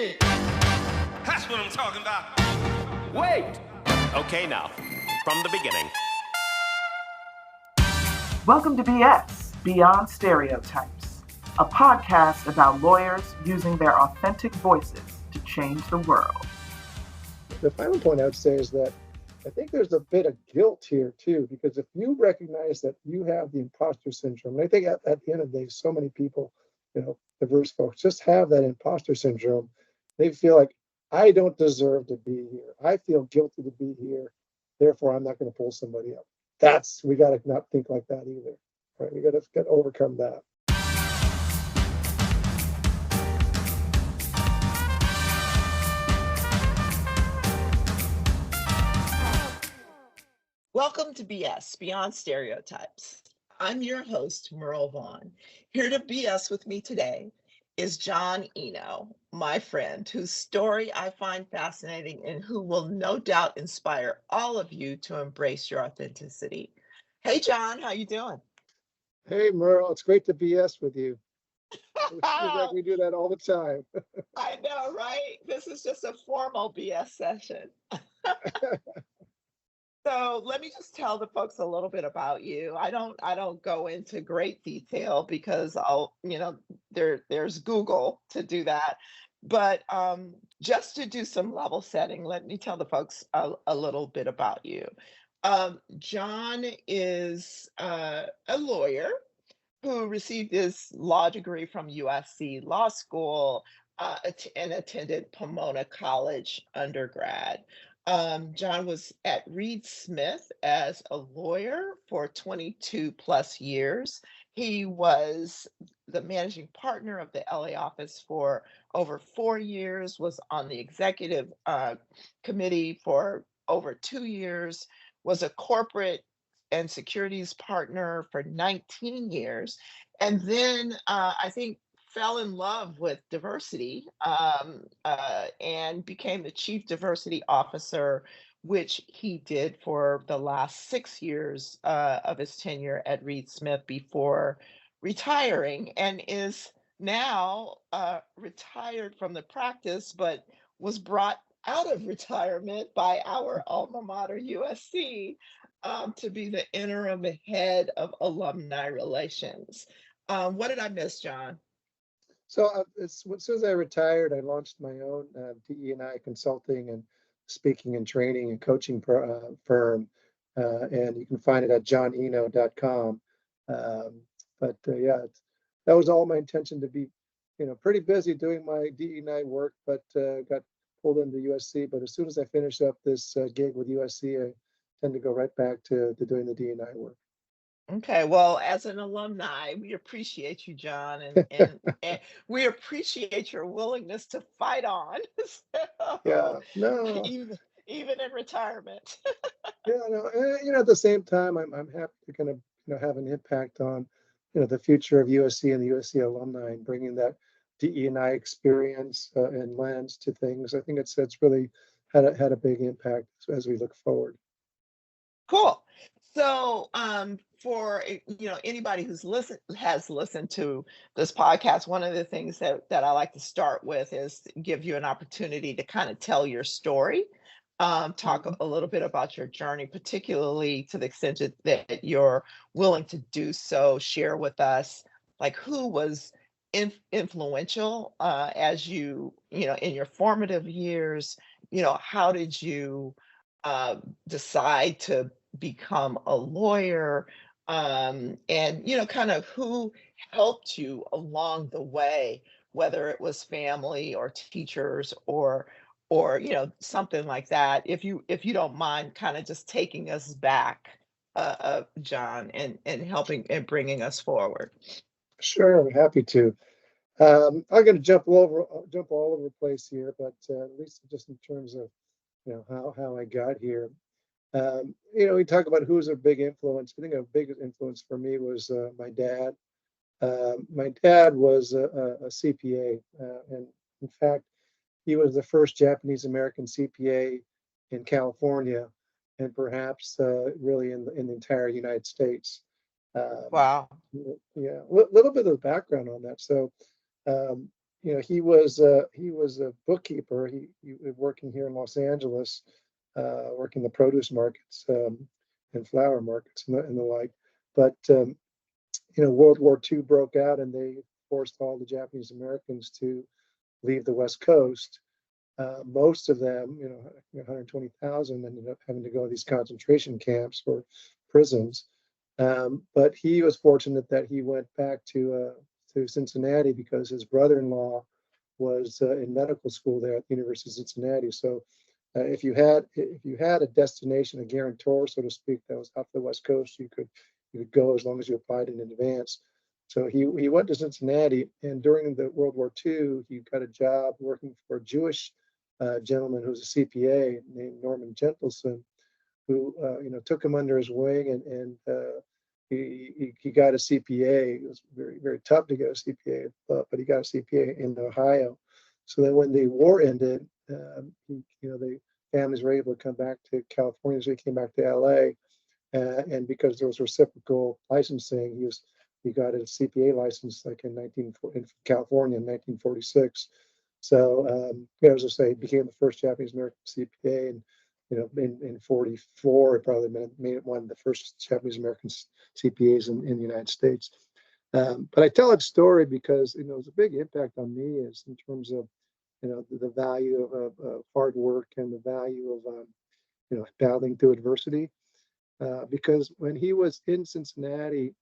That's what I'm talking about. Wait! Okay, now, from the beginning. Welcome to BS, Beyond Stereotypes, a podcast about lawyers using their authentic voices to change the world. The final point I would say is that I think there's a bit of guilt here too, because if you recognize that you have the imposter syndrome, and I think at the end of the day, so many people, diverse folks just have that imposter syndrome. They feel like, I don't deserve to be here. I feel guilty to be here. Therefore, I'm not going to pull somebody up. We got to not think like that either. Right? We got to overcome that. Welcome to BS, Beyond Stereotypes. I'm your host, Merle Vaughn. Here to BS with me today is John Iino, my friend, whose story I find fascinating and who will no doubt inspire all of you to embrace your authenticity. Hey, John, how you doing? Hey, Merle, it's great to BS with you. It seems like we do that all the time. I know, right? This is just a formal BS session. So let me just tell the folks a little bit about you. I don't go into great detail because there's Google to do that. But just to do some level setting, let me tell the folks a little bit about you. John is a lawyer who received his law degree from USC Law School and attended Pomona College undergrad. John was at Reed Smith as a lawyer for 22 plus years. He was the managing partner of the LA office for over 4 years, was on the executive committee for over 2 years, was a corporate and securities partner for 19 years. And then I think fell in love with diversity and became the chief diversity officer, which he did for the last 6 years of his tenure at Reed Smith before retiring, and is now retired from the practice, but was brought out of retirement by our alma mater, USC, to be the interim head of alumni relations. What did I miss, John? So as soon as I retired, I launched my own DE&I consulting and speaking and training and coaching firm, and you can find it at johniino.com. That was all my intention to be, pretty busy doing my DE&I work, but got pulled into USC. But as soon as I finish up this gig with USC, I tend to go right back to doing the DE&I work. Okay, well, as an alumni, we appreciate you, John, and we appreciate your willingness to fight on. Yeah, no, even in retirement. yeah, no, at the same time, I'm happy to kind of have an impact on the future of USC and the USC alumni, and bringing that DE&I experience and lens to things. I think it's really had a big impact as we look forward. Cool. So, for anybody who's has listened to this podcast, one of the things that I like to start with is give you an opportunity to kind of tell your story, talk a little bit about your journey, particularly to the extent that you're willing to do so. Share with us, like, who was influential as in your formative years. How did you decide to become a lawyer, and kind of who helped you along the way, whether it was family or teachers or something like that. If you don't mind kind of just taking us back, John, and helping and bringing us forward. Sure, I'm happy to. I'm going to jump all over the place here, but at least just in terms of how I got here. We talk about who's a big influence. I think a big influence for me was my dad. My dad was a CPA, and in fact, he was the first Japanese American CPA in California, and perhaps really in the entire United States. Wow. Yeah, a little bit of background on that. So he was a bookkeeper. He was working here in Los Angeles, working the produce markets, and flower markets and the like. But World War II broke out, and they forced all the Japanese Americans to leave the West Coast. Most of them, 120,000, ended up having to go to these concentration camps or prisons. But he was fortunate that he went back to Cincinnati because his brother-in-law was in medical school there at the University of Cincinnati. So if you had a destination, a guarantor, so to speak, that was off the West Coast, you could go as long as you applied in advance. So he went to Cincinnati, and during the World War II, he got a job working for a Jewish gentleman who was a CPA named Norman Gentleson, who took him under his wing, and he got a CPA. It was very, very tough to get a CPA, but he got a CPA in Ohio. So then when the war ended, the families were able to come back to California. So he came back to LA, and because there was reciprocal licensing, he got a CPA license like in California in 1946. So as I say, he became the first Japanese American CPA, and in 44, it probably made it one of the first Japanese American CPAs in the United States. But I tell that story because it was a big impact on me, is in terms of the value of hard work and the value of battling through adversity. Because when he was in Cincinnati,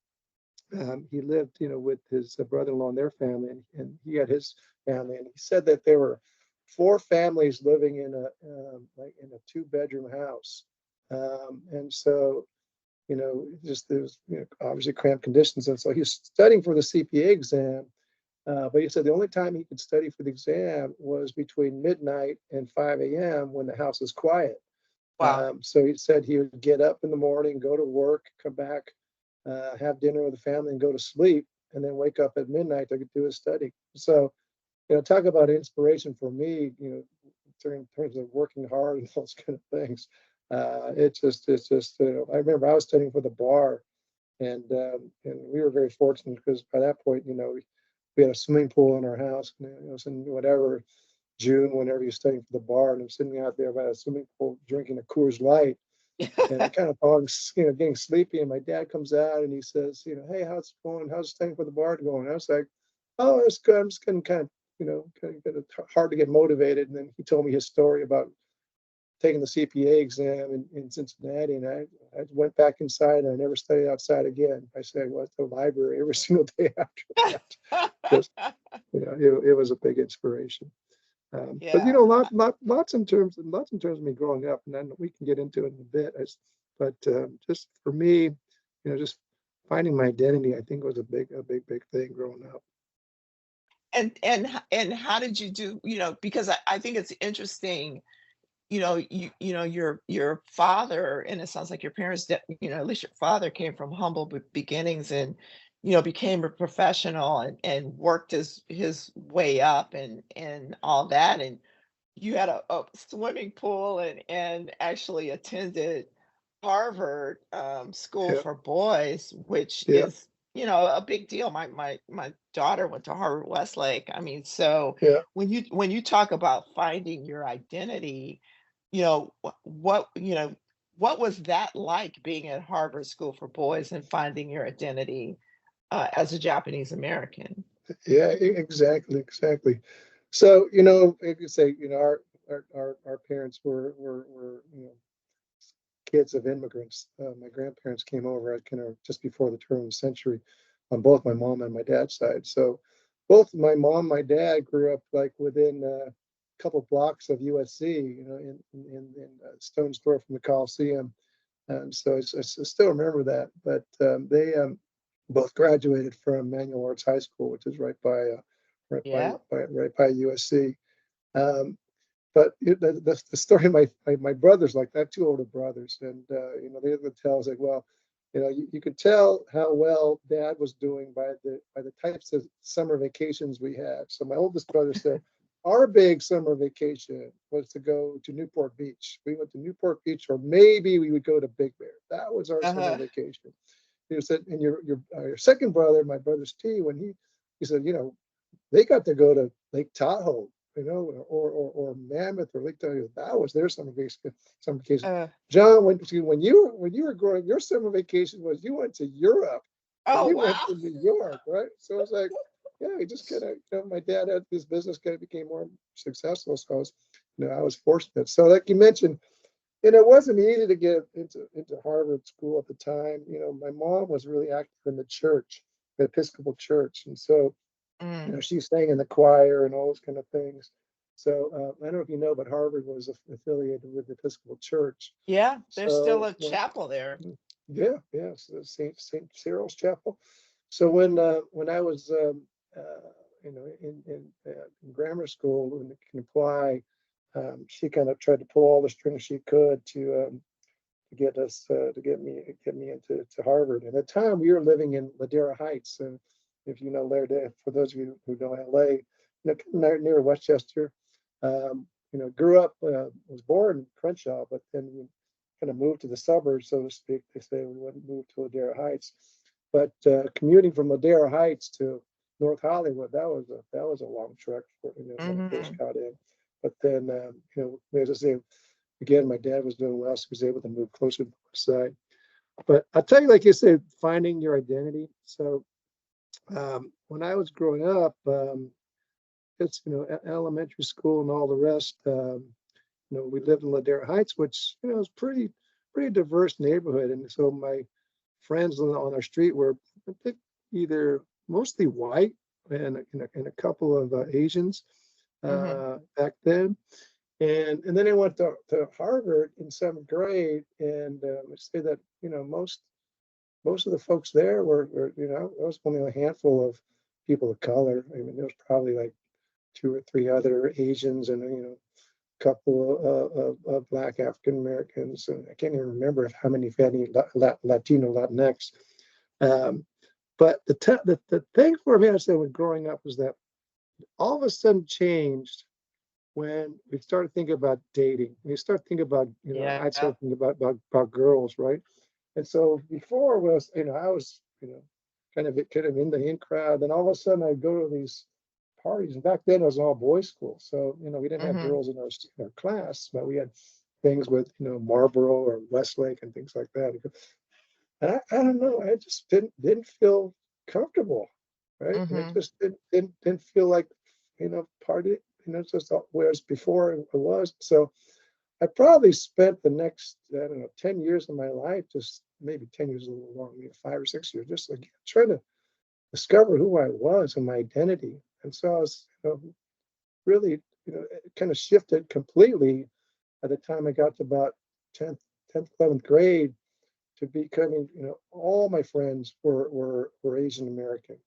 he lived with his brother-in-law and their family, and he had his family, and he said that there were 4 families living in a 2-bedroom house, and so just there's obviously cramped conditions, and so he was studying for the CPA exam, but he said the only time he could study for the exam was between midnight and 5 a.m. when the house was quiet. Wow. So he said he would get up in the morning, go to work, come back, have dinner with the family, and go to sleep, and then wake up at midnight to do his study. So talk about inspiration for me, in terms of working hard and those kind of things. It's just, I remember I was studying for the bar, and we were very fortunate because by that point, we had a swimming pool in our house, and it was in whatever June, whenever you're studying for the bar, and I'm sitting out there by a swimming pool drinking a Coors Light, and I kind of thought, getting sleepy, and my dad comes out and he says, hey, how's it going? How's studying for the bar going? I was like, oh, it's good. I'm just getting kind of hard to get motivated. And then he told me his story about taking the CPA exam in Cincinnati, and I went back inside and I never studied outside again. I said I went to the library every single day after that. Just, it was a big inspiration. But Yeah. lots in terms of me growing up, and then we can get into it in a bit. But just for me, just finding my identity, I think was a big thing growing up. And how did you do, because I think it's interesting, your father, and it sounds like your parents, at least your father came from humble beginnings, and became a professional, and worked his way up, and all that, and you had a swimming pool, and actually attended Harvard, School Yeah, for Boys, which yeah, is, a big deal. My daughter went to Harvard Westlake. I mean, so yeah. when you talk about finding your identity, what was that like, being at Harvard School for Boys and finding your identity, as a Japanese American? Yeah, exactly. So, like you say, our parents were kids of immigrants. My grandparents came over at kind of just before the turn of the century on both my mom and my dad's side. So both my mom and my dad grew up like within a couple blocks of USC, in a stone's throw from the Coliseum. So I still remember that. But they both graduated from Manual Arts High School, which is Yeah. right by USC. Um, but the story of my brothers, like that, 2 older brothers, and they would tell us like, well, you could tell how well Dad was doing by the types of summer vacations we had. So my oldest brother said, our big summer vacation was to go to Newport Beach. We went to Newport Beach, or maybe we would go to Big Bear. That was our summer Uh-huh. vacation. He said, and your second brother, my brother Steve, when he said, they got to go to Lake Tahoe, or Mammoth or Lake Tahoe. That was their summer vacation. Summer vacation. Uh, John, when you were growing, your summer vacation was you went to Europe and oh you went wow. to New York, right? So it's like, yeah, he just kind of, my dad had his business kind of became more successful. So I was fortunate. So like you mentioned, it wasn't easy to get into Harvard School at the time. My mom was really active in the church, the Episcopal Church, and so Mm. she sang in the choir and all those kind of things. So I don't know if you know, but Harvard was affiliated with the Episcopal Church. Yeah, there's still So a chapel there. yeah, so Saint Cyril's Chapel. So when I was in grammar school and can apply, she kind of tried to pull all the strings she could to get us to get me into Harvard. And at the time, we were living in Ladera Heights, and if you know Ladera, for those of you who know LA, near Westchester. Grew up, was born in Crenshaw, but then we kind of moved to the suburbs, so to speak. They say we wouldn't move to Ladera Heights, but commuting from Ladera Heights to North Hollywood, that was a long trek when I first Hmm. got in. But then, as I say, again, my dad was doing well, so he was able to move closer to the west side. But I'll tell you, like you said, finding your identity. So when I was growing up, it's elementary school and all the rest. We lived in Ladera Heights, which is pretty diverse neighborhood, and so my friends on our street were, I think, either mostly white and a couple of Asians Hmm. back then. And then I went to Harvard in seventh grade, and I say that most of the folks there were there was only a handful of people of color. I mean, there was probably like two or three other Asians and a couple of Black African Americans, and I can't even remember how many if any Latino Latinx. Um, but the thing for me, I said, when growing up was that all of a sudden changed when we started thinking about dating. We start thinking about, Yeah. I started thinking about girls, right? And so before was, I was, kind of in the in crowd. Then all of a sudden I'd go to these parties. And back then it was all boys school. So, we didn't have Hmm. girls in our class, but we had things with, Marlboro or Westlake and things like that. And I don't know, I just didn't feel comfortable, right? And it Hmm. just didn't feel like, party, just whereas before it was. So I probably spent the next, I don't know, 10 years of my life, just maybe 10 years, a little long, 5 or 6 years, just like trying to discover who I was and my identity. And so I was, really, it kind of shifted completely by the time I got to about 10th, 11th grade to becoming, all my friends were Asian American.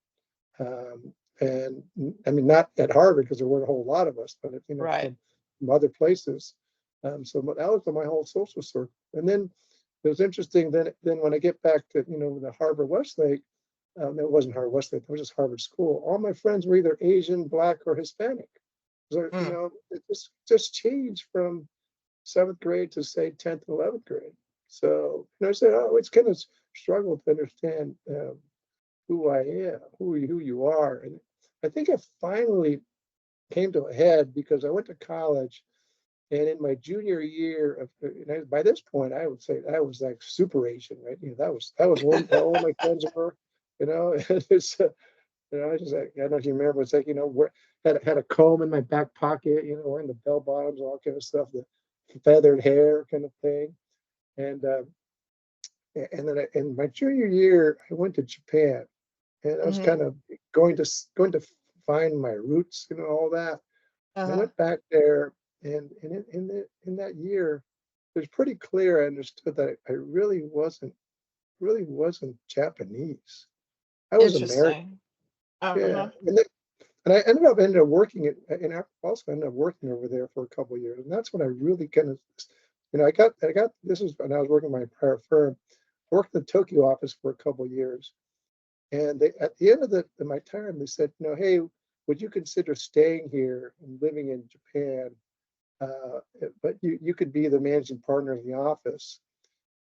And I mean, not at Harvard because there weren't a whole lot of us, but Right. from other places. So that was my whole social circle. And then it was interesting. Then when I get back to the Harvard Westlake, it wasn't Harvard Westlake. It was just Harvard School. All my friends were either Asian, Black, or Hispanic. So Mm. it just changed from seventh grade to say 10th and 11th grade. So I said, oh, it's kind of struggle to understand who I am, who you are. And I think it finally came to a head because I went to college, and in my junior year of, by this point, I would say I was like super Asian, right? That was what all my friends were, and it's, I just, I don't know if you remember, it's like, had a comb in my back pocket, wearing the bell bottoms, all kind of stuff, the feathered hair kind of thing. And and then in my junior year, I went to Japan, and I was Hmm. kind of going to find my roots and all that. And I Uh-huh. went back there, and in that year, it was pretty clear. I understood that I really wasn't Japanese. I was American. Interesting. Yeah, Uh-huh. and I ended up working and I also ended up working over there for a couple of years, and that's when I really kind of, I got this was when I was working at my prior firm. I worked in the Tokyo office for a couple of years, and they at the end of my time they said, hey, would you consider staying here and living in Japan? But you could be the managing partner of the office.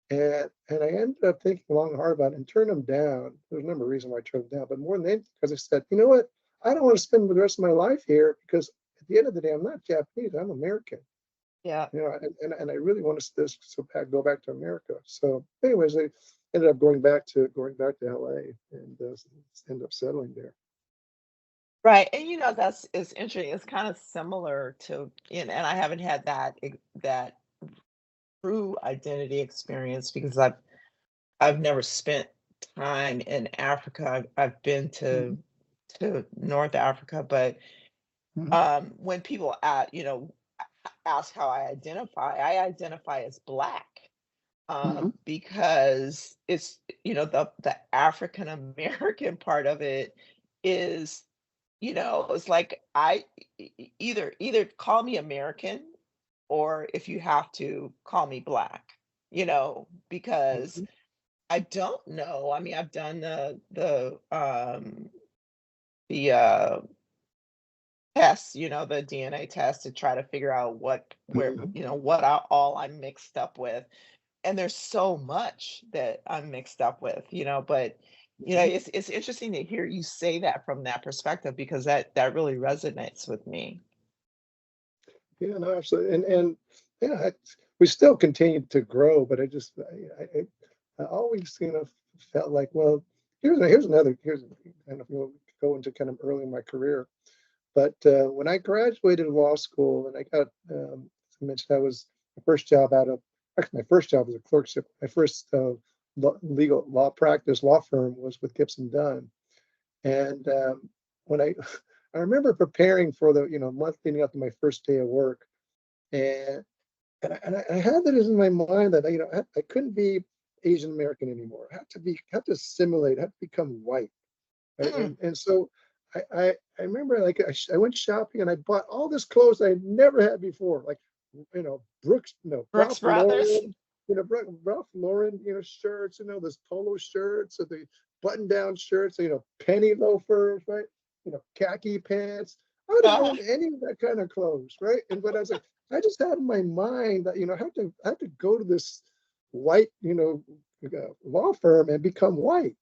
And I ended up thinking long and hard about it and turned them down. There's a number of reasons why I turned them down, but more than anything, because I said, you know what? I don't want to spend the rest of my life here because at the end of the day, I'm not Japanese. I'm American. Yeah. And I really want to go back to America. So, anyways, I ended up going back to LA and end up settling there. Right. And that's it's interesting. It's kind of similar to, and I haven't had that true identity experience because I've never spent time in Africa. I've been Hmm. to North Africa, but Hmm. when people ask how I identify as Black, Hmm. because it's the African American part of it is, it's like either call me American, or if you have to call me Black, because Hmm. I don't know. I mean, I've done the test, the DNA test to try to figure out Hmm. what all I'm mixed up with. And there's so much that I'm mixed up with, but it's interesting to hear you say that from that perspective because that really resonates with me. Yeah, no, absolutely. And yeah, we still continue to grow, but I always, felt like, well, here's kind of, go into kind of early in my career. But when I graduated law school and I got, as I mentioned, my first job actually, my first job was a clerkship. My first legal law practice law firm was with Gibson Dunn. And when I remember preparing for the, month leading up to my first day of work. And I had that in my mind that, I couldn't be Asian American anymore. Have to assimilate, have to become white. Right? Mm, And so I remember, like, I went shopping and I bought all this clothes I had never had before, like, Brooks, Brooks Ralph Brothers. Lauren, Ralph Lauren, shirts, those polo shirts or the button down shirts, penny loafers, right? Khaki pants. I didn't Uh, own any of that kind of clothes, right? And but I was like, I just had in my mind that, I have to go to this white, law firm and become white.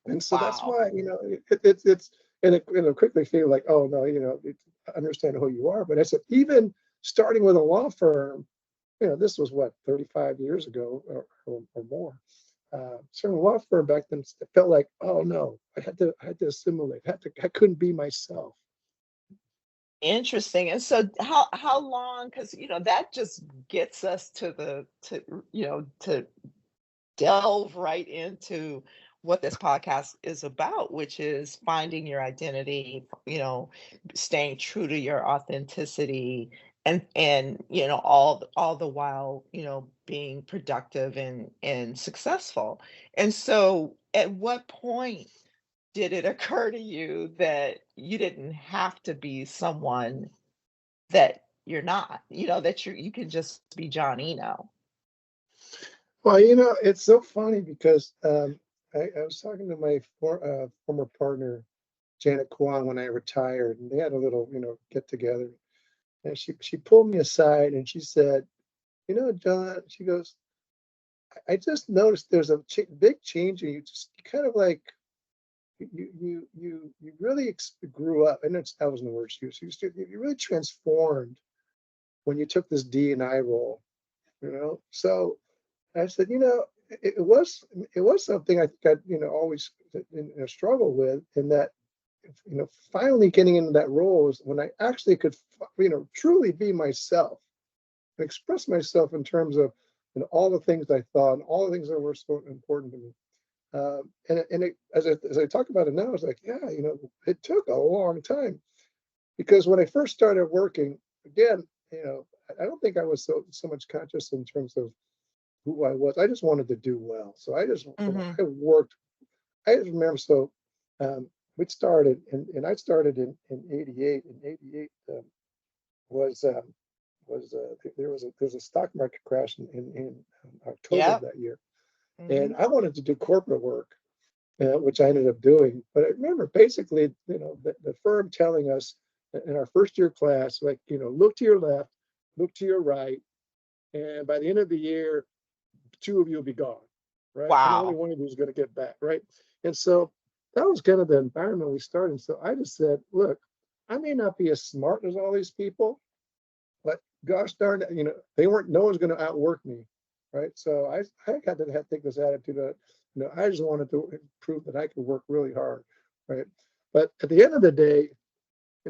And so that's wow. why, it's, and it'll quickly feel like, oh no, understand who you are. But I said, even starting with a law firm, this was what, 35 years ago or more. Starting a law firm back then, it felt like, oh no, I had to assimilate. I couldn't be myself. Interesting. And so how long, because that just gets us to delve right into what this podcast is about, which is finding your identity, staying true to your authenticity, and all the while, being productive and successful. And so at what point did it occur to you that you didn't have to be someone that you're not, that you can just be John Eno? Well, it's so funny because I was talking to my former partner, Janet Kwan, when I retired, and they had a little, get together. And she pulled me aside and she said, John, she goes, I just noticed there's a big change in you. Just kind of like you really grew up. And that wasn't the word she used. You really transformed when you took this D&I role. So I said, it was something I think I always struggle with, in that finally getting into that role is when I actually could truly be myself and express myself in terms of all the things I thought and all the things that were so important to me. As I talk about it now, it's like, yeah, it took a long time, because when I first started working, again, I don't think I was so much conscious in terms of who I was. I just wanted to do well. So Hmm. I worked. I just remember, so we started, and I started in 88. In 88 was there was a stock market crash in October of Yep. that year. And Hmm. I wanted to do corporate work, which I ended up doing. But I remember basically, the firm telling us in our first year class, like, look to your left, look to your right, and by the end of the year, two of you will be gone, right? And only Wow. one of you is going to get back, right? And so that was kind of the environment we started. So I just said, look, I may not be as smart as all these people, but gosh darn it, no one's going to outwork me, right? So I got to take this attitude that, I just wanted to prove that I could work really hard, right? But at the end of the day,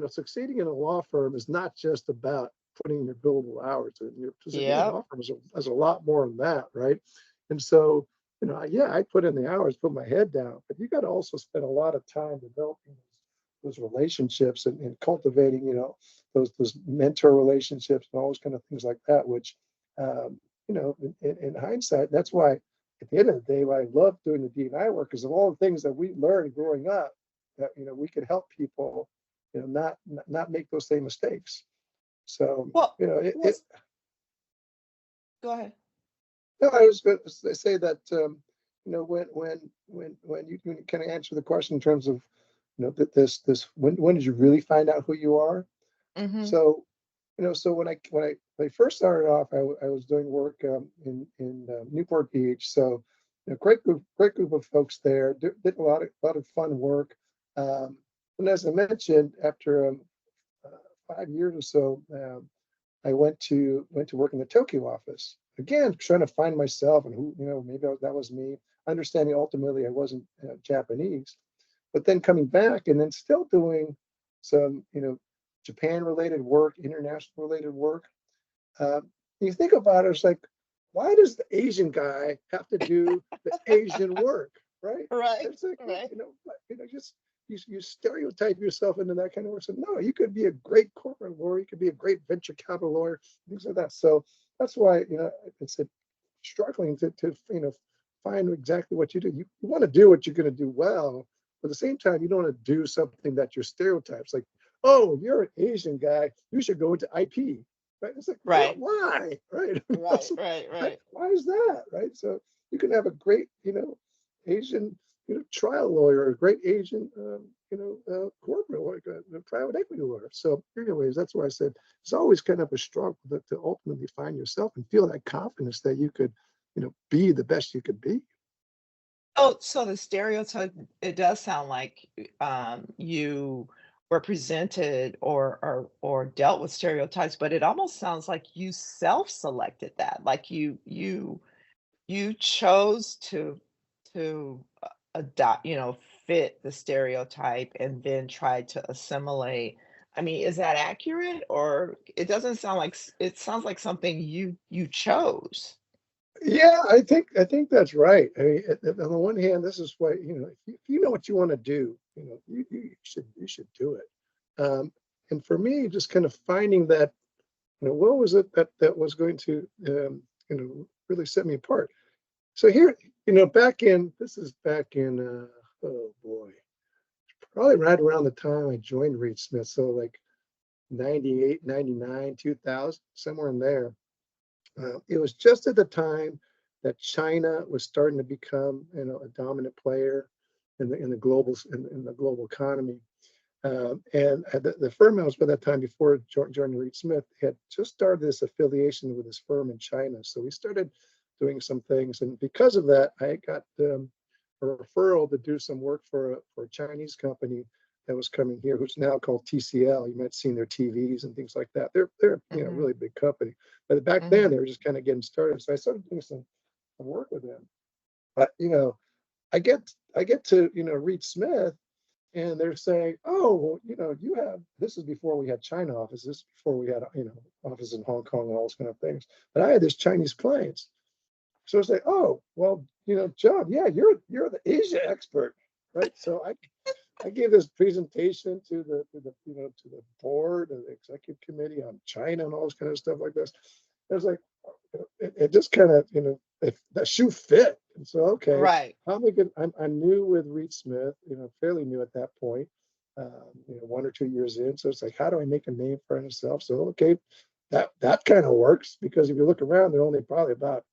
succeeding in a law firm is not just about putting your billable hours in. Succeeding in a Yeah. law firm is a lot more than that, right? And so, yeah, I put in the hours, put my head down, but you got to also spend a lot of time developing those relationships and cultivating, those mentor relationships and all those kind of things like that, which, in hindsight, that's why at the end of the day, why I love doing the D&I work is of all the things that we learned growing up that, we could help people, not make those same mistakes. So, Well, it, let's go ahead. no, I was going to say that when you kind of answer the question in terms of that this when did you really find out who you are? Mm-hmm. So so when I first started off, I was doing work in Newport Beach. So great group of folks there. Did a lot of fun work. And as I mentioned, after 5 years or so, I went to work in the Tokyo office. Again, trying to find myself and who, maybe that was me. Understanding ultimately I wasn't Japanese, but then coming back and then still doing some, Japan related work, international related work. Uh, you think about it, it's like, why does the Asian guy have to do the Asian work, right? Right. It's like, Right. just you stereotype yourself into that kind of work. So no, you could be a great corporate lawyer, you could be a great venture capital lawyer, things like that. So that's why it's struggling to find exactly what you do. You want to do what you're going to do well, but at the same time, you don't want to do something that your stereotypes like, oh, you're an Asian guy, you should go into IP. Right? It's like, Right. why? Right? Right. So, Right. why is that? Right? So you can have a great, Asian, trial lawyer, or a great Asian, corporate lawyer, a private equity lawyer. So, anyways, that's why I said it's always kind of a struggle to ultimately find yourself and feel that confidence that you could, be the best you could be. Oh, so the stereotype, it does sound like you were presented or dealt with stereotypes, but it almost sounds like you self-selected that. Like you chose to adopt, fit the stereotype and then try to assimilate. I mean, is that accurate? Or it doesn't sound like it sounds like something you chose. Yeah, I think that's right. I mean, on the one hand, this is why if you know what you want to do, you should do it. And for me, just kind of finding that, what was it that was going to really set me apart. So here, this is back in oh boy, probably right around the time I joined Reed Smith. So like 98, 99, 2000, somewhere in there. It was just at the time that China was starting to become, a dominant player in the global economy. And the firm I was with at that time before joining Reed Smith had just started this affiliation with this firm in China. So we started doing some things, and because of that, I got a referral to do some work for a Chinese company that was coming here, who's now called TCL. You might have seen their TVs and things like that. They're a Hmm. really big company, but back then Hmm. they were just kind of getting started. So I started doing some work with them. But I get to Reed Smith, and they're saying, oh, well, you have, this is before we had China offices, before we had offices in Hong Kong and all those kind of things. But I had this Chinese clients. So it's like, oh, well, John, yeah, you're the Asia expert, right? So I gave this presentation to the board and the executive committee on China and all this kind of stuff like this. It was like, it just kind of, if that shoe fit. And so, okay, Right. how am I good? I'm new with Reed Smith, fairly new at that point, 1 or 2 years in. So it's like, how do I make a name for myself? So, okay, that kind of works, because if you look around, there are only probably about,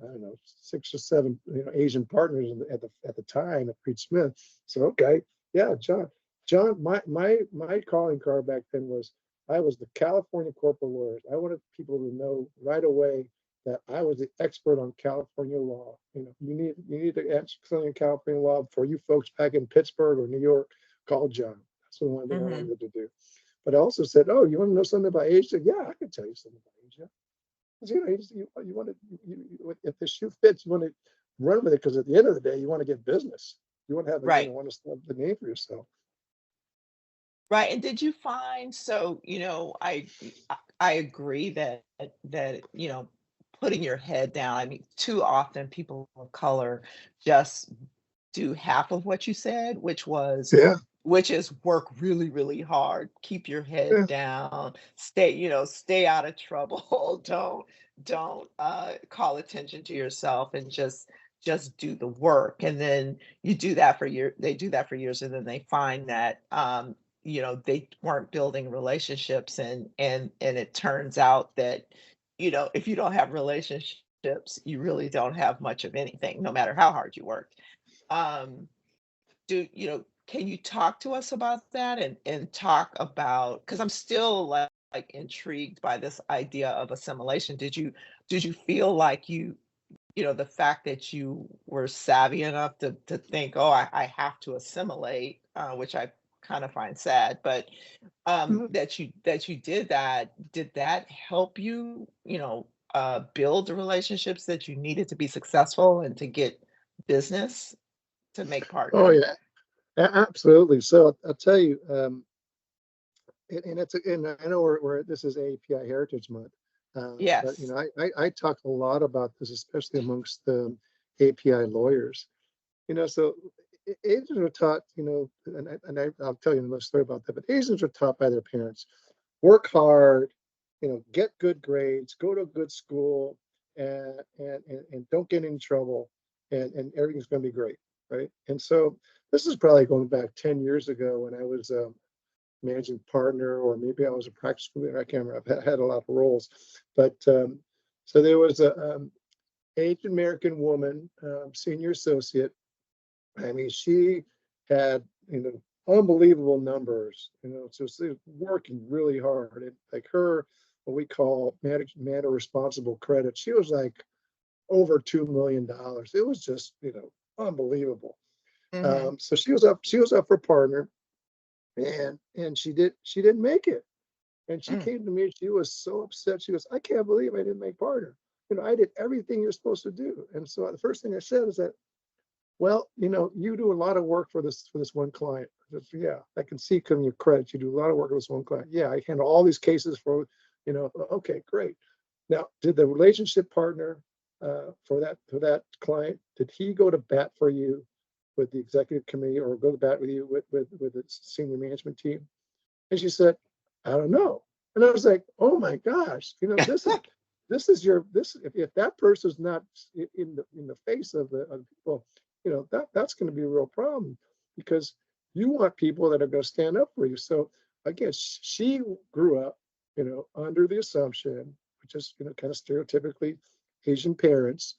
I don't know, 6 or 7, Asian partners at the time at Reed Smith. So, okay, yeah, John, my calling card back then was, I was the California corporate lawyer. I wanted people to know right away that I was the expert on California law. You need to answer something in California law for you folks back in Pittsburgh or New York. Call John. That's the one thing I Hmm. wanted to do. But I also said, oh, you want to know something about Asia? Yeah, I can tell you something about Asia. 'Cause, you want to, if the shoe fits, you want to run with it. Because at the end of the day, you want to get business. You want to have, Right. want to have the name for yourself. Right. And did you find, so, I agree that putting your head down, I mean, too often people of color just do half of what you said, Yeah, which is work really, really hard, keep your head yeah. down, stay out of trouble, don't call attention to yourself, and just do the work. And then they do that for years, and then they find that they weren't building relationships, and it turns out that if you don't have relationships, you really don't have much of anything, no matter how hard you work. um can you talk to us about that, and talk about, because I'm still like intrigued by this idea of assimilation. Did you feel like the fact that you were savvy enough to think, oh, I have to assimilate, which I kind of find sad, but Mhm. that you did that help you, build the relationships that you needed to be successful and to get business, to make Oh partners? yeah, absolutely. So I'll tell you, and and I know this is API Heritage Month, but Yes. I talk a lot about this, especially amongst the API lawyers. So Asians are taught, I'll tell you another story about that. But Asians are taught by their parents: work hard, get good grades, go to a good school, and don't get in trouble, and everything's going to be great, right? And so this is probably going back 10 years ago when I was managing partner, or maybe I was a practice leader. I can't remember. I've had a lot of roles, but so there was a Asian American woman, senior associate. I mean, she had unbelievable numbers. So she was working really hard. Like her, what we call matter responsible credit. She was like over $2 million. It was just unbelievable. Mhm. So she was up for partner, and she didn't make it. And she Mm. came to me. She was so upset. She goes, I can't believe I didn't make partner. I did everything you're supposed to do. And so the first thing I said is that, well, you do a lot of work for this one client. Said, yeah, I can see from your credits, you do a lot of work for this one client. Yeah, I handle all these cases okay, great. Now, did the relationship partner for that client, did he go to bat for you with the executive committee, or go to bat with you with the senior management team? And she said, I don't know. And I was like, oh my gosh, this is if that person's not in the face of people, that's going to be a real problem, because you want people that are going to stand up for you. So again, she grew up, under the assumption, which is kind of stereotypically Asian parents: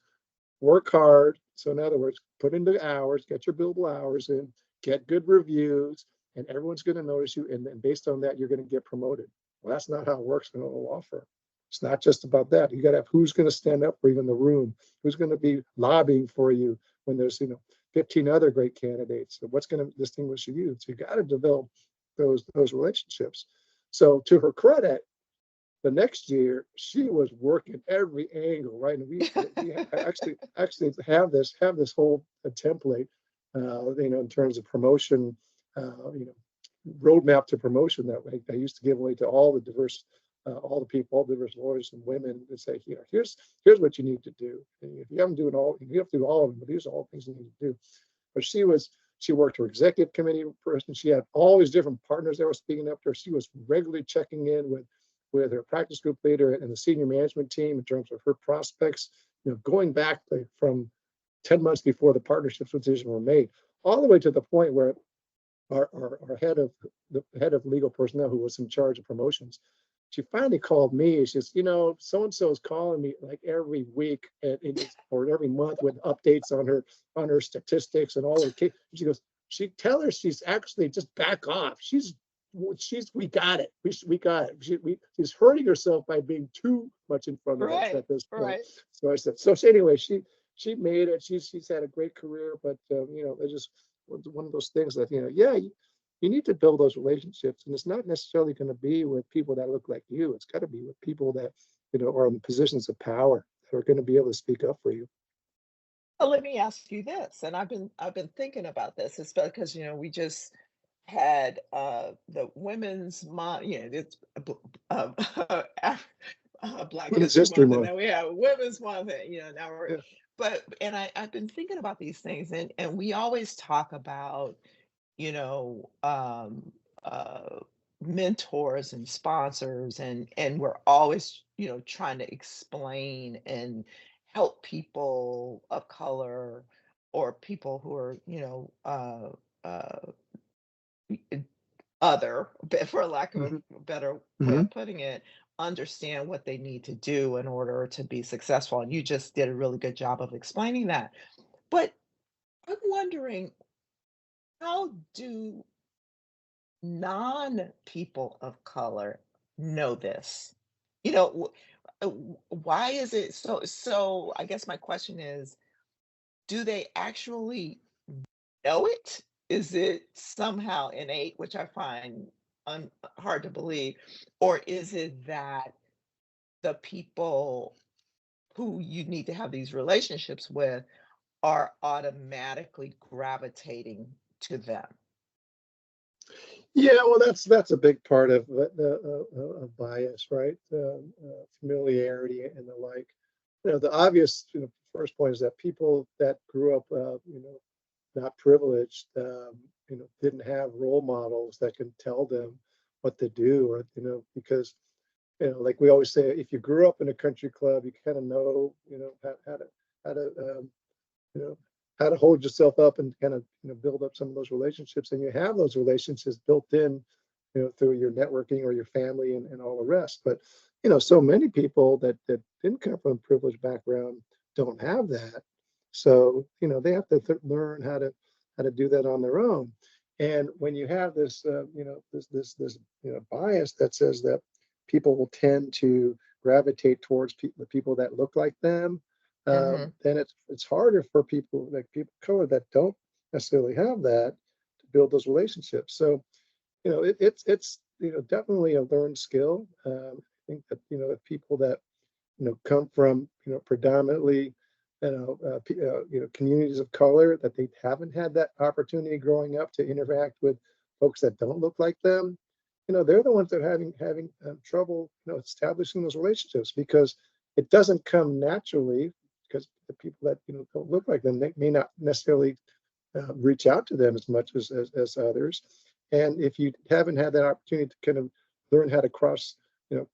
work hard. So in other words, put in the hours, get your billable hours in, get good reviews, and everyone's going to notice you. And then based on that, you're going to get promoted. Well, that's not how it works in a law firm. It's not just about that. You got to have who's going to stand up for you in the room, who's going to be lobbying for you when there's 15 other great candidates. So what's going to distinguish you? So you got to develop those relationships. So to her credit, the next year she was working every angle, right? And we actually have this whole template, in terms of promotion, roadmap to promotion that I used to give away to all the diverse, all the people, all the diverse lawyers and women, to say, here's what you need to do. And if you haven't doing all, you have to do all of them, but these are all things you need to do. But she worked her executive committee person. She had all these different partners that were speaking up to her. She was regularly checking in with her practice group leader and the senior management team in terms of her prospects, going back from 10 months before the partnership decision were made, all the way to the point where our head of legal personnel, who was in charge of promotions, she finally called me. She says, so and so is calling me like every week or every month with updates on her statistics and all her cases. She goes, tell her she's actually just back off. She's we got it. We got it. She's hurting herself by being too much in front of us Right, at this point. right. So I said, so anyway, she made it. She's had a great career, but it just was one of those things that yeah, you need to build those relationships, and it's not necessarily going to be with people that look like you. It's got to be with people that are in positions of power that are going to be able to speak up for you. Well, let me ask you this, and I've been thinking about this. It's because we just had the women's month, it's Af- Black Women's History History Month, and Month. then we have Women's Month, and now we're, Yeah. but and I've been thinking about these things, and we always talk about you know, um, uh, mentors and sponsors, and we're always, trying to explain and help people of color or people who are, uh, other, for lack of Hmm. a better way Hmm. of putting it, understand what they need to do in order to be successful. And you just did a really good job of explaining that. But I'm wondering, how do non-people of color know this? Why is it so I guess my question is, do they actually know it? Is it somehow innate, which I find hard to believe, or is it that the people who you need to have these relationships with are automatically gravitating to them? Yeah, well, that's a big part of bias, right? Familiarity and the like. The obvious, first point is that people that grew up, not privileged, didn't have role models that can tell them what to do, or because like we always say, if you grew up in a country club, you kind of know, how to you know, how to hold yourself up and kind of build up some of those relationships, and you have those relationships built in, through your networking or your family and all the rest. But so many people that didn't come from a privileged background don't have that. So they have to learn how to do that on their own. And when you have this this bias that says that people will tend to gravitate towards the people that look like them, Hmm. then it's harder for people like people of color that don't necessarily have that to build those relationships. So it's definitely a learned skill. I think that the people that come from predominantly communities of color, that they haven't had that opportunity growing up to interact with folks that don't look like them, they're the ones that are having trouble establishing those relationships, because it doesn't come naturally, because the people that don't look like them, they may not necessarily reach out to them as much as others. And if you haven't had that opportunity to kind of learn how to you know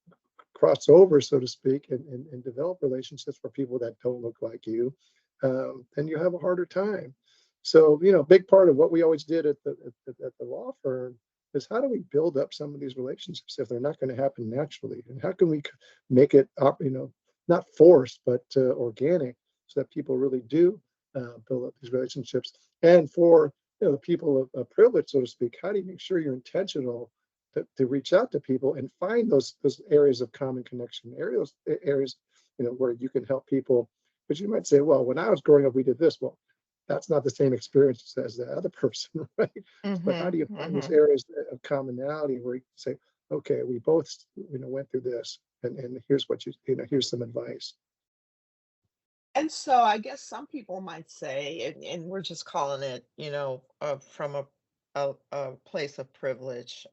cross over, so to speak, and develop relationships for people that don't look like you, then you have a harder time. So, big part of what we always did at the law firm is, how do we build up some of these relationships if they're not going to happen naturally? And how can we make it, not forced, but organic, so that people really do build up these relationships? And for the people of privilege, so to speak, how do you make sure you're intentional to reach out to people and find those areas of common connection, areas where you can help people? But you might say, well, when I was growing up, we did this. Well, that's not the same experience as the other person, right? But how Hmm. do you find those Hmm. areas of commonality where you can say, okay, we both went through this, and here's what here's some advice. And so I guess some people might say, and we're just calling it, from a place of privilege,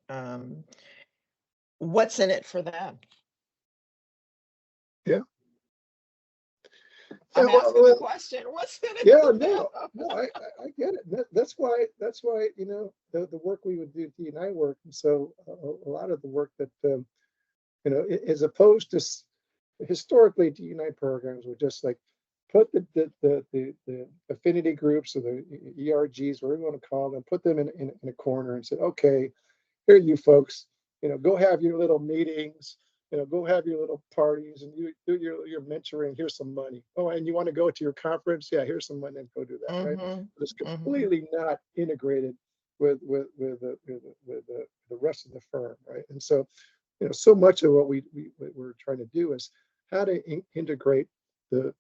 what's in it for them? Yeah. Yeah. I'm asking the question, what's in it Yeah, for no, no, I get it. That's why the work we would do, D and I work, and so a lot of the work that as opposed to historically, D&I programs were just like, put the affinity groups, or the ERGs, whatever you want to call them, put them in a corner and said, okay, here you folks, go have your little meetings, go have your little parties, and you do your mentoring. Here's some money. Oh, and you want to go to your conference? Yeah, here's some money, and go do that. Right? them? But it's Hmm. Hmm. completely not integrated the rest of the firm, right? And so, so much of what we're trying to do is how to integrate the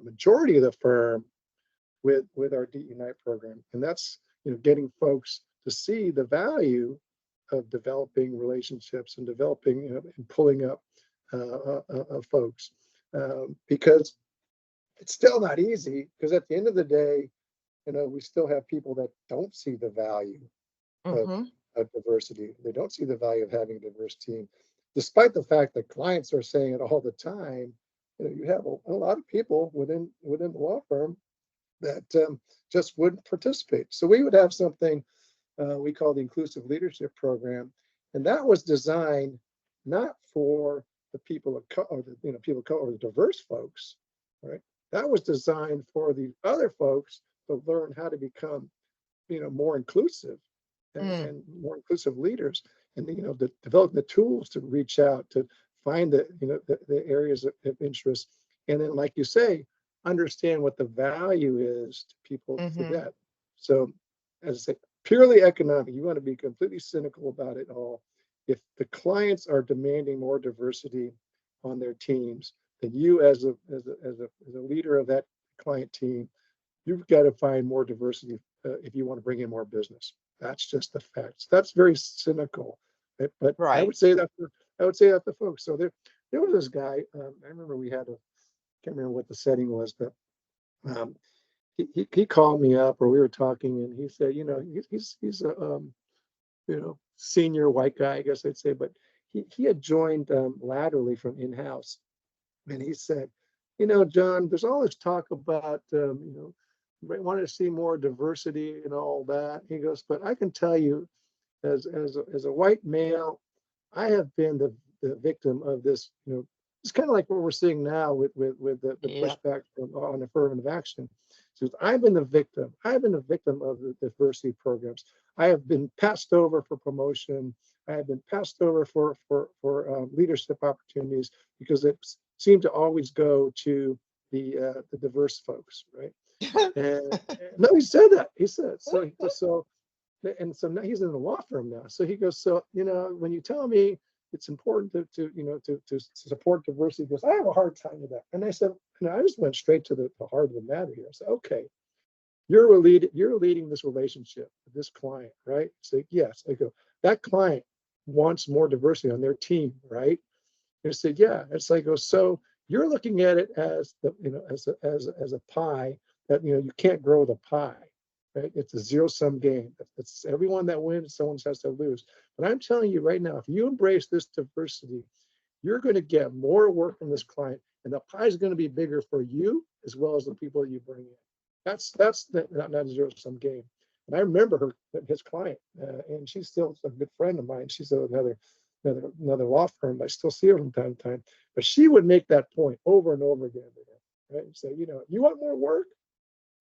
majority of the firm with our DE Night program, and that's getting folks to see the value of developing relationships and developing and pulling up folks, because it's still not easy, because at the end of the day, we still have people that don't see the value of, Mm-hmm. of diversity. They don't see the value of having a diverse team, despite the fact that clients are saying it all the time. You have a lot of people within the law firm that just wouldn't participate. So we would have something we call the Inclusive Leadership Program, and that was designed not for the people of color, or the people of color, or the diverse folks, right? That was designed for the other folks to learn how to become, more inclusive and more inclusive leaders, and developing the tools to reach out to find the areas of interest, and then, like you say, understand what the value is to people for Mm-hmm. that. So, as I say, purely economic, you want to be completely cynical about it all. If the clients are demanding more diversity on their teams, then you, as a leader of that client team, you've got to find more diversity if you want to bring in more business. That's just the facts. That's very cynical, but I Right. would say that to folks. So there was this guy. I remember we had can't remember what the setting was, but um, he called me up, or we were talking, and he said, he's a senior white guy, I guess I'd say, but he had joined laterally from in-house, and he said, John, there's all this talk about wanting to see more diversity and all that. He goes, but I can tell you, as a white male, I have been the victim of this. It's kind of like what we're seeing now with the Yep. pushback on affirmative action. So I've been the victim. I've been a victim of the diversity programs. I have been passed over for promotion. I have been passed over for leadership opportunities, because it seemed to always go to the diverse folks, right? And no, he said that. He said so. And so now he's in the law firm now. So he goes, so when you tell me it's important to support diversity, he goes, I have a hard time with that. And I said, I just went straight to the heart of the matter here. I said, okay, you're leading this relationship with this client, right? So yes. I go, that client wants more diversity on their team, right? And I said, yeah. It's like, oh, so you're looking at it as as a pie that you can't grow the pie, right? It's a zero-sum game. It's everyone that wins, someone has to lose. But I'm telling you right now, if you embrace this diversity, you're going to get more work from this client, and the pie is going to be bigger for you as well as the people that you bring in. That's not a zero-sum game. And I remember his client, and she's still a good friend of mine. She's another law firm. I still see her from time to time. But she would make that point over and over again to him, right? And say, you want more work?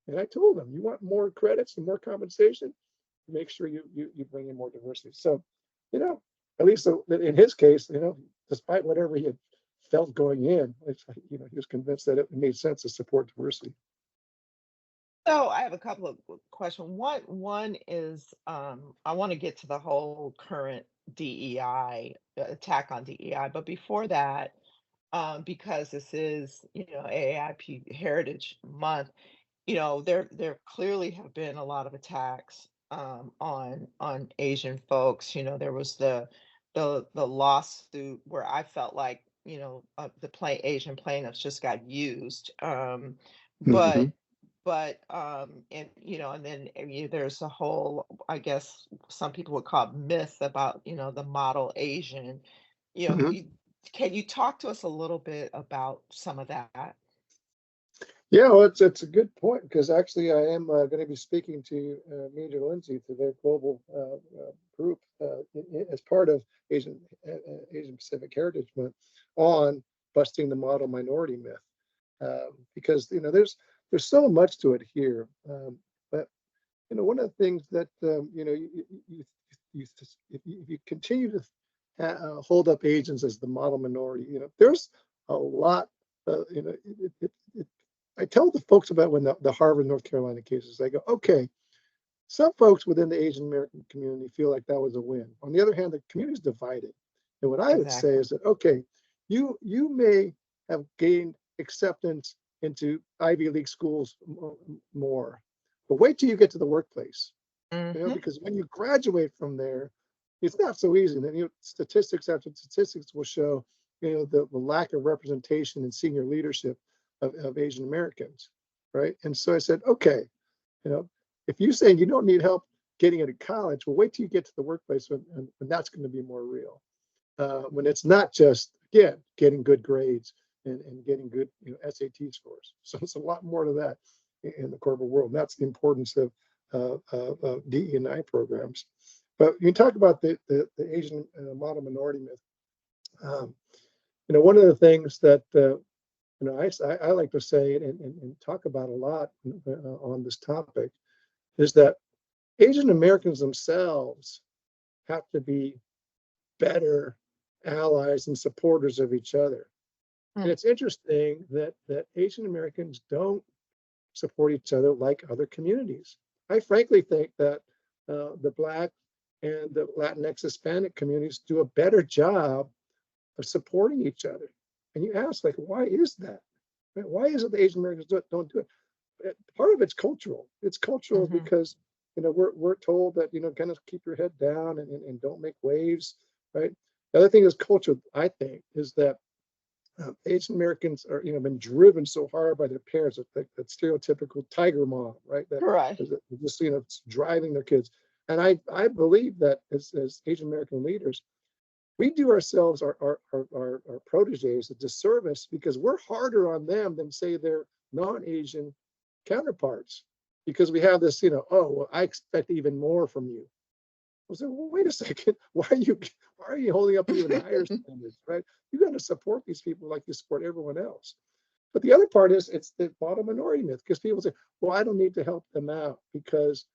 And I told him, you want more credits and more compensation? Make sure you bring in more diversity. So, at least in his case, despite whatever he had felt going in, he was convinced that it made sense to support diversity. So I have a couple of questions. One is I want to get to the whole current DEI attack on DEI, but before that, because this is AAIP Heritage Month, there clearly have been a lot of attacks on Asian folks. There was the lawsuit where I felt like Asian plaintiffs just got used. Mm-hmm. And then there's a whole, I guess some people would call it myth about the model Asian. You know, Mm-hmm. you, can you talk to us a little bit about some of that? Yeah, well, it's a good point, because actually I am going to be speaking to Major Lindsay, to their global group as part of Asian Pacific Heritage Month, on busting the model minority myth, because there's so much to it here, but one of the things that if you continue to hold up Asians as the model minority, there's a lot. It, I tell the folks about when the Harvard, North Carolina cases, I go, okay, Some folks within the Asian American community feel like that was a win. On the other hand, the community is divided. And what I would say Exactly. is that, okay, you may have gained acceptance into Ivy League schools more, but wait till you get to the workplace, Hmm. because when you graduate from there, it's not so easy. And then, statistics after statistics will show, the lack of representation in senior leadership of Asian Americans, right? And so I said, okay, you know, if you say you don't need help getting into college, well, wait till you get to the workplace when that's going to be more real. When it's not just, again, getting good grades and getting good, SAT scores. So it's a lot more to that in the corporate world. And that's the importance of DE&I programs. But you talk about the Asian model minority myth. Um, one of the things that I like to say and talk about a lot on this topic is that Asian Americans themselves have to be better allies and supporters of each other. And it's interesting that Asian Americans don't support each other like other communities. I frankly think that the Black and the Latinx Hispanic communities do a better job of supporting each other. And you ask, like, why is that? Right? Why is it the Asian Americans don't do it? Part of it's cultural. It's cultural Hmm. because we're told that kind of keep your head down and don't make waves, right? The other thing is culture. I think is that Asian Americans are been driven so hard by their parents, that stereotypical tiger mom, right? That Correct. is just driving their kids. And I believe that as Asian American leaders, we do ourselves our proteges a disservice because we're harder on them than say their non-Asian counterparts, because we have this, oh, well, I expect even more from you. I said, well, wait a second, why are you holding up even higher standards, right? You got to support these people like you support everyone else. But the other part is it's the model minority myth, because people say, well, I don't need to help them out because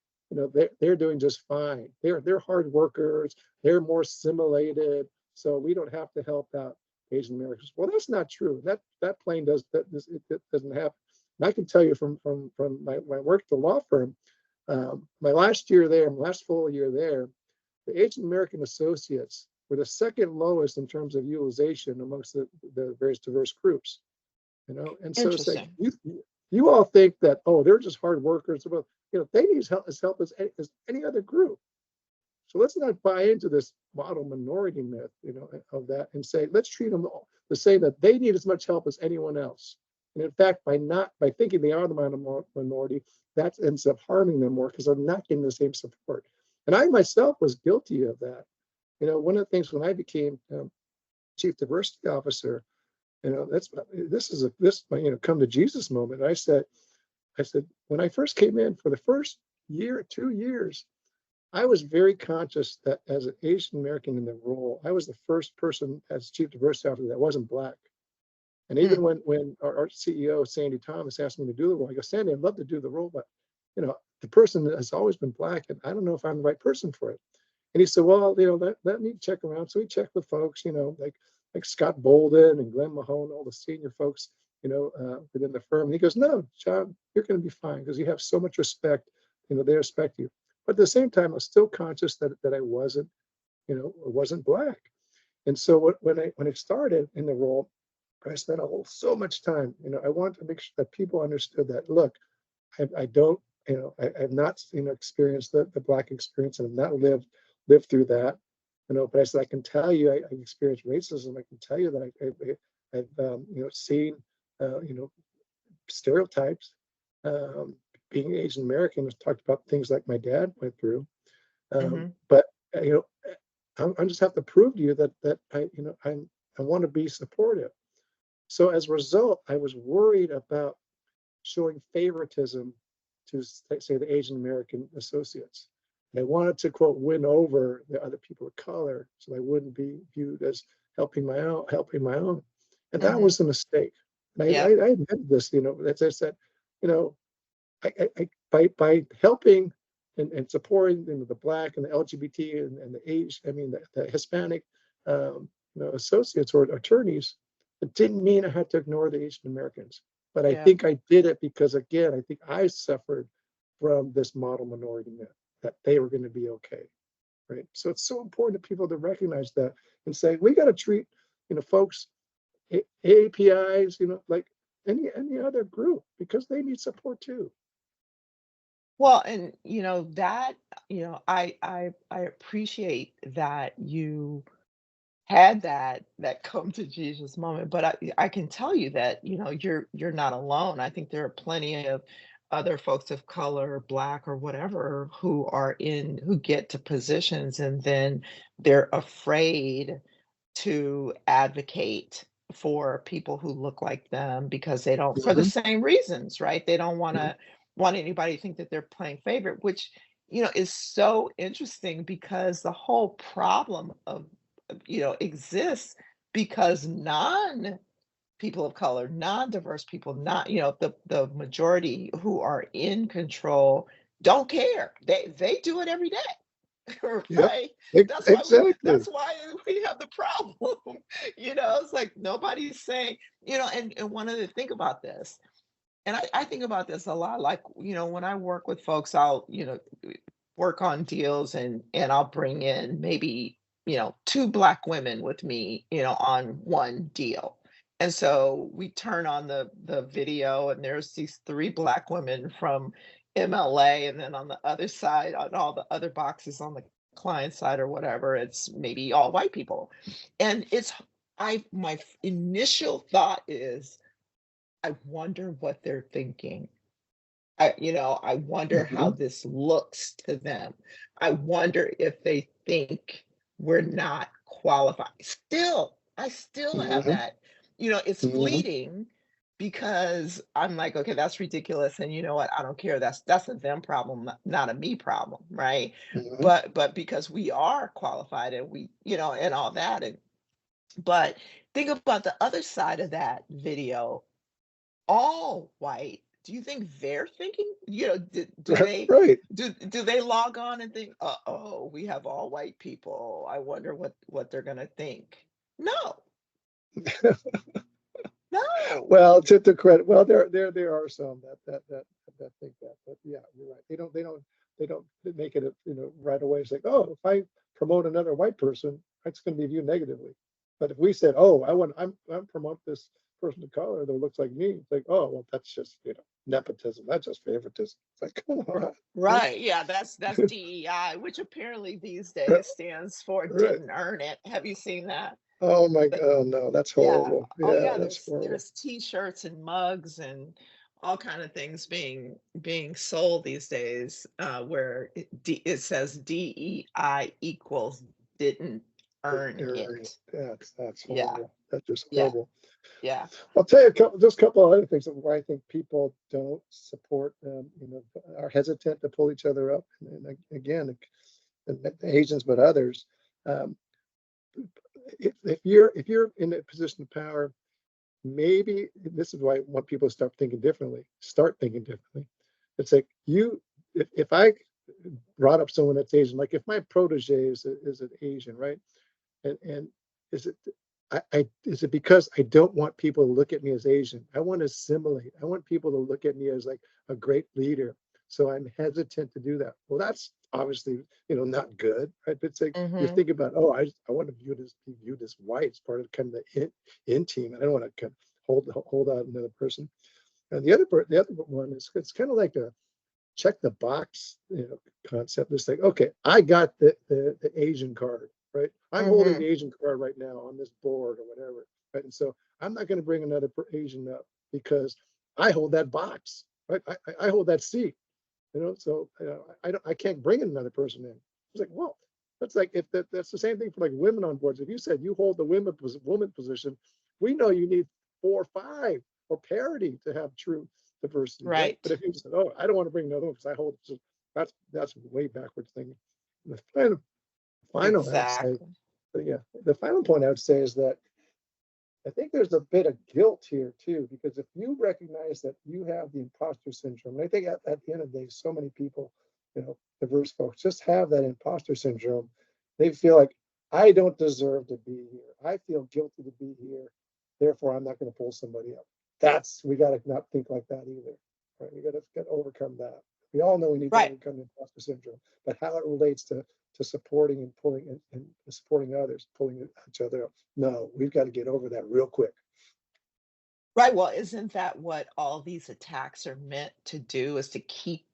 they're doing just fine. They're hard workers, they're more assimilated, so we don't have to help out Asian Americans. Well, that's not true. That plain it doesn't happen. And I can tell you from my work at the law firm, my last full year there, the Asian American associates were the second lowest in terms of utilization amongst the various diverse groups. And so it's like Interesting. you all think that, oh, they're just hard workers. Well, they need help as any other group. So let's not buy into this model minority myth, of that, and say let's treat them all to say that they need as much help as anyone else. And in fact, by thinking they are the minority, that ends up harming them more because they're not getting the same support. And I myself was guilty of that. One of the things when I became chief diversity officer, this come to Jesus moment. I said when I first came in for the first year, 2 years, I was very conscious that as an Asian American in the role, I was the first person as chief diversity officer that wasn't Black. And even when our CEO, Sandy Thomas, asked me to do the role, I go, Sandy, I'd love to do the role, but the person has always been Black, and I don't know if I'm the right person for it. And he said, well, let me check around. So we checked with folks, like Scott Bolden and Glenn Mahone, all the senior folks, within the firm. And he goes, no, John, you're going to be fine because you have so much respect. They respect you. But at the same time, I was still conscious that I wasn't Black. And so when I started in the role, I spent so much time. I wanted to make sure that people understood that. Look, I don't, I've not, experienced the Black experience, and I've not lived through that. But I said I can tell you, I experienced racism. I can tell you that I've seen, stereotypes. Being Asian American, was talked about things like my dad went through. Hmm. But I just have to prove to you that I want to be supportive. So as a result, I was worried about showing favoritism to say the Asian American associates. And I wanted to quote win over the other people of color so I wouldn't be viewed as helping my own. And that Hmm. was a mistake. And I Yep. admitted this, as I said, you know, by helping and supporting the Black and the LGBT and the Asian, the Hispanic, associates or attorneys, it didn't mean I had to ignore the Asian Americans. But I Yeah. think I did it because, again, I think I suffered from this model minority myth. that they were going to be okay, right? So it's so important to people to recognize that and say, we got to treat, folks, APIs, like any other group, because they need support too. Well, and that, I appreciate that you had that come to Jesus moment, but I can tell you that, you're not alone. I think there are plenty of other folks of color, black or whatever, who get to positions and then they're afraid to advocate for people who look like them because they don't, for the Mhm. same reasons, right? They don't Mhm. want anybody to think that they're playing favorite, which is so interesting because the whole problem of exists because non people of color, non-diverse people, not the majority who are in control don't care. They do it every day. Yep. Right? Exactly. That's why we have the problem. It's like nobody's saying, and one of the think about this, and I think about this a lot, like, when I work with folks, I'll, work on deals and I'll bring in maybe, two black women with me, on one deal. And so we turn on the video and there's these three black women from MLA, and then on the other side, on all the other boxes on the client side or whatever, it's maybe all white people. And my initial thought is, I wonder what they're thinking. I wonder how Mhm. this looks to them. I wonder if they think we're not qualified. I still have Mhm. that. It's Mhm. fleeting because I'm like, okay, that's ridiculous. And you know what? I don't care. That's a them problem, not a me problem, right? Mhm. But because we are qualified and we, and all that. But think about the other side of that video, all white. Do you think they're thinking, do they Right. do they log on and think, "Uh-oh, we have all white people. I wonder what they're gonna think." No, no. Well, to credit, well, there are some that think that, but yeah, you're right. They don't make it, right away. It's like, oh, if I promote another white person, that's going to be viewed negatively. But if we said, oh, I'm promote this person of color that looks like me, it's like, oh, well, that's just, nepotism. That's just favoritism. It's like, come on. Right. Yeah, that's DEI, which apparently these Right. days stands for Right. didn't earn it. Have you seen that? Oh my But God, oh, no, that's yeah. horrible. Oh Yeah, yeah, that's horrible. there's t-shirts and mugs and all kind of things being sold these days, where it says DEI equals didn't earn Right. it. That's Yeah, horrible. That's just yeah, horrible. yeah. I'll tell you just a couple of other things of why I think people don't support, are hesitant to pull each other up. And again, the Asians, but others. Um, if you're in a position of power, maybe this is why I want people to start thinking differently. Start thinking differently. It's like if I brought up someone that's Asian, like if my protege is an Asian, right? And is it is it because I don't want people to look at me as Asian? I want to assimilate. I want people to look at me as like a great leader. So I'm hesitant to do that. Well, that's obviously, not good, right? But it's like you Mm-hmm. think about, oh, I want to be viewed as white as part of kind of the in team. And I don't want to kind of hold out another person. And the other one is it's kind of like a check the box, concept. It's like, okay, I got the Asian card, right? I'm holding Mm-hmm. the Asian card right now on this board or whatever, right? And so I'm not going to bring another Asian up because I hold that box, right? I hold that seat, So I can't bring another person in. It's like, well, that's like if that's the same thing for like women on boards. If you said you hold the woman position, we know you need 4 or 5 or parity to have true diversity, right? But Right. if you said, oh, I don't want to bring another one because I hold it, so that's way backwards thinking. The final I would say, Exactly. yeah, the final point I would say is that I think there's a bit of guilt here too, because if you recognize that you have the imposter syndrome, and I think at the end of the day, so many people, diverse folks just have that imposter syndrome. They feel like I don't deserve to be here. I feel guilty to be here. Therefore, I'm not going to pull somebody up. We got to not think like that either. Right? We got to overcome that. We all know we need to Right. overcome imposter syndrome, but how it relates to supporting and pulling and supporting others, pulling each other up. No, we've got to get over that real quick. Right. Well, isn't that what all these attacks are meant to do, is to keep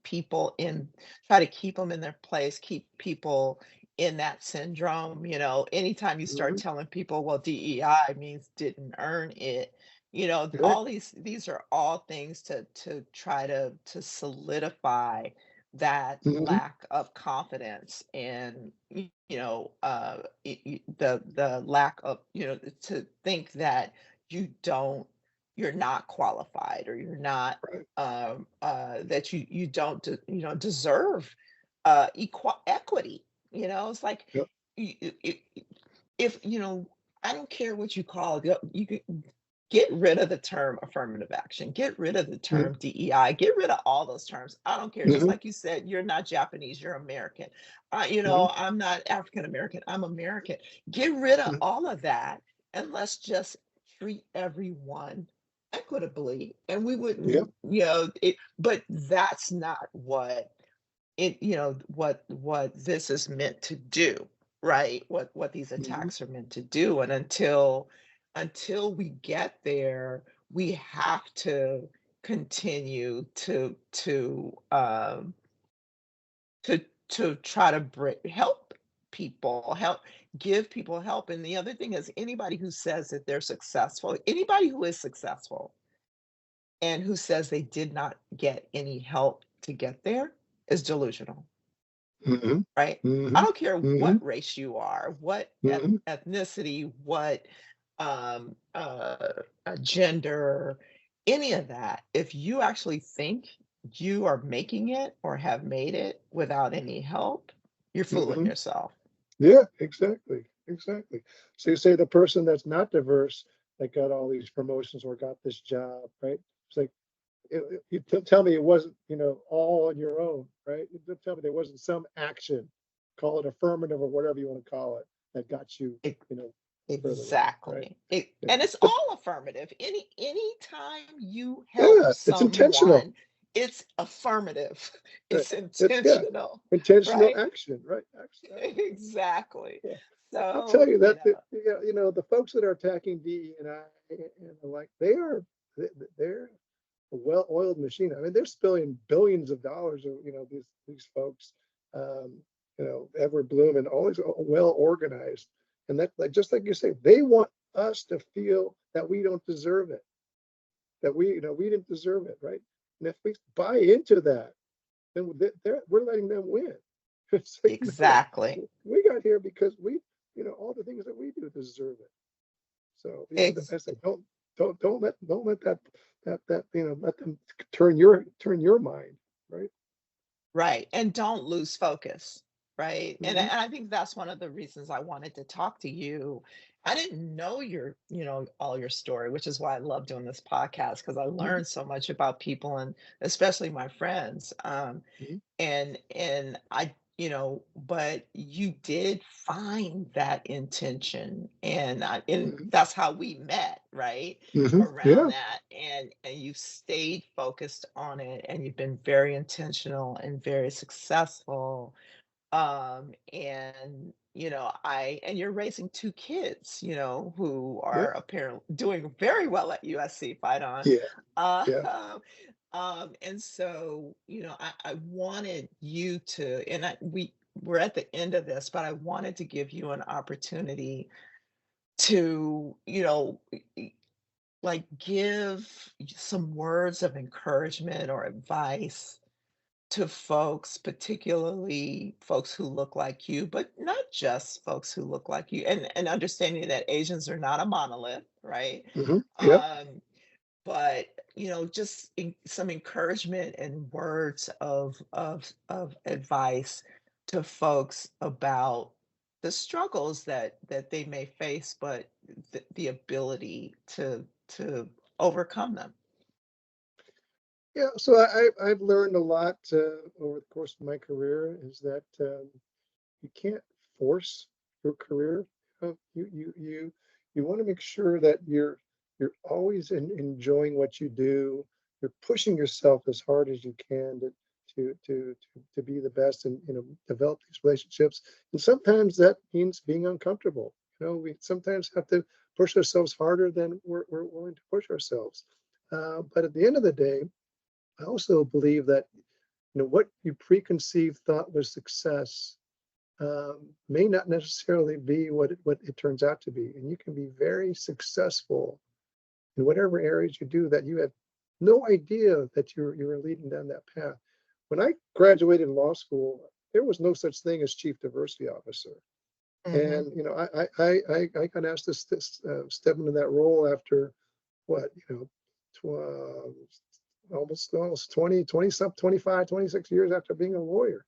people in, try to keep them in their place, keep people in that syndrome. Anytime you start Hmm. telling people, well, DEI means didn't earn it, Right. all these are all things to try to solidify that Hmm. lack of confidence, and the lack of, to think that you don't you're not qualified, or you're not, Right. that you don't deserve equity. It's like, Yep. y- y- y- if I don't care what you call it. You could get rid of the term affirmative action, get rid of the Hmm. term DEI, get rid of all those terms. I don't care. Just Hmm. like you said, you're not Japanese, you're American. Hmm. I'm not African American, I'm American. Get rid of Hmm. all of that, and let's just treat everyone equitably, and we Yep. wouldn't, but that's not what this is meant to do, right? What these Hmm. attacks are meant to do. And until we get there, we have to continue to try to help give people help. And the other thing is, anybody who says that they're successful, anybody who is successful and who says they did not get any help to get there is delusional, Hmm. right? I Hmm. don't care Hmm. what race you are, what Hmm. ethnicity, what gender, any of that. If you actually think you are making it or have made it without any help, you're fooling Hmm. yourself. Yeah, exactly. Exactly. So you say the person that's not diverse that got all these promotions or got this job, right? It's like, you tell me it wasn't, all on your own, right? You don't tell me there wasn't some action, call it affirmative or whatever you want to call it, that got you, E- you know, further on, right? Exactly. Yeah. And it's But all affirmative. Anytime you help yeah, it's intentional, someone, it's affirmative. right? It's It's yeah, intentional, intentional right? action, right? Action. Exactly. Yeah. I'll tell So, you that the folks that are attacking DE and I and the like, they're a well-oiled machine. I mean, they're spilling billions of dollars of these folks, um, Edward Bloom and always well organized, and that, like, just like you say, they want us to feel that we don't deserve it, that we didn't deserve it, right? And if we buy into that, then we're letting them win. It's like, no, exactly. we got here because all the things that we do deserve it. So Ex- I say, don't let that let them turn your mind, right? right. And don't lose focus. Right. Hmm. And I think that's one of the reasons I wanted to talk to you. I didn't know all your story, which is why I love doing this podcast, because I Hmm. learned so much about people, and especially my friends. Hmm. And but you did find that intention, and Hmm. that's how we met, right? Hmm. Around Yeah. that, and you've stayed focused on it, and you've been very intentional and very successful. And I and you're raising two kids, who Yeah. are apparently doing very well at USC, fight on. Yeah. Yeah. uh, and so, I wanted you to, and we're at the end of this, but I wanted to give you an opportunity to, like, give some words of encouragement or advice to folks, particularly folks who look like you, but not just folks who look like you, and understanding that Asians are not a monolith, right? Hmm. Yeah. Um, but just some encouragement and words of advice to folks about the struggles that they may face, but the ability to overcome them. Yeah. So I've learned a lot over the course of my career is that you can't force your career. You want to make sure that you're always enjoying what you do. You're pushing yourself as hard as you can to be the best and, develop these relationships. And sometimes that means being uncomfortable. We sometimes have to push ourselves harder than we're willing to push ourselves. But at the end of the day, I also believe that, what you preconceived thought was success may not necessarily be what it turns out to be. And you can be very successful in whatever areas you do that you had no idea that you were leading down that path. When I graduated law school, there was no such thing as chief diversity officer. And I got asked to step into that role after what, almost 20, 25, 26 years after being a lawyer.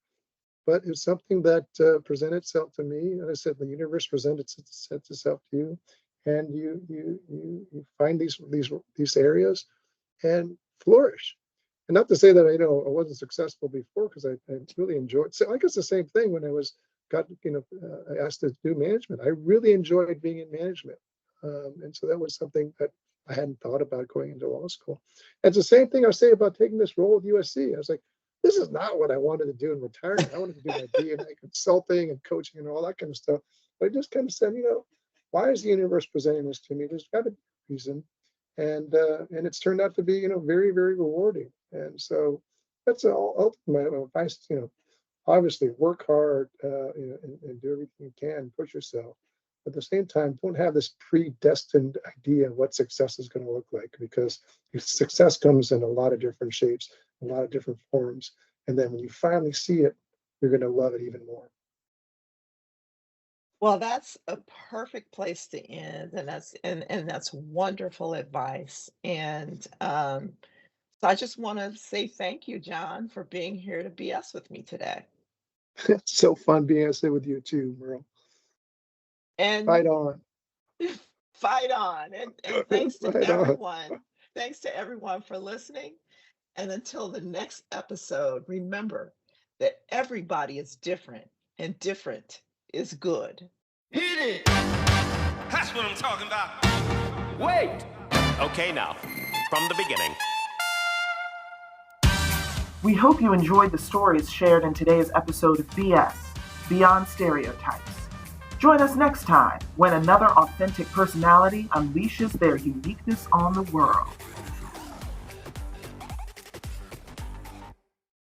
But it's something that presented itself to me. And I said, the universe presents itself to you, and you find these areas and flourish. And not to say that I wasn't successful before, because I really enjoyed. So I guess the same thing when I got asked to do management. I really enjoyed being in management, and so that was something that I hadn't thought about going into law school. And it's the same thing I say about taking this role at USC. I was like, this is not what I wanted to do in retirement. I wanted to do my BA consulting and coaching and all that kind of stuff. But I just kind of said, why is the universe presenting this to me? There's got to be a reason. And it's turned out to be, very, very rewarding. And so that's all my advice. Obviously work hard, and do everything you can, push yourself. But at the same time, don't have this predestined idea of what success is going to look like, because success comes in a lot of different shapes, a lot of different forms. And then when you finally see it, you're going to love it even more. Well, that's a perfect place to end, and that's wonderful advice. And so I just want to say thank you, John, for being here to BS with me today. It's so fun being with you too, Merle. And Fight on. fight on. And thanks to Fight on. everyone. Thanks to everyone for listening. And until the next episode, remember that everybody is different, and different is good. Hit it! That's what I'm talking about. Wait! Okay, now, from the beginning. We hope you enjoyed the stories shared in today's episode of BS, Beyond Stereotypes. Join us next time when another authentic personality unleashes their uniqueness on the world.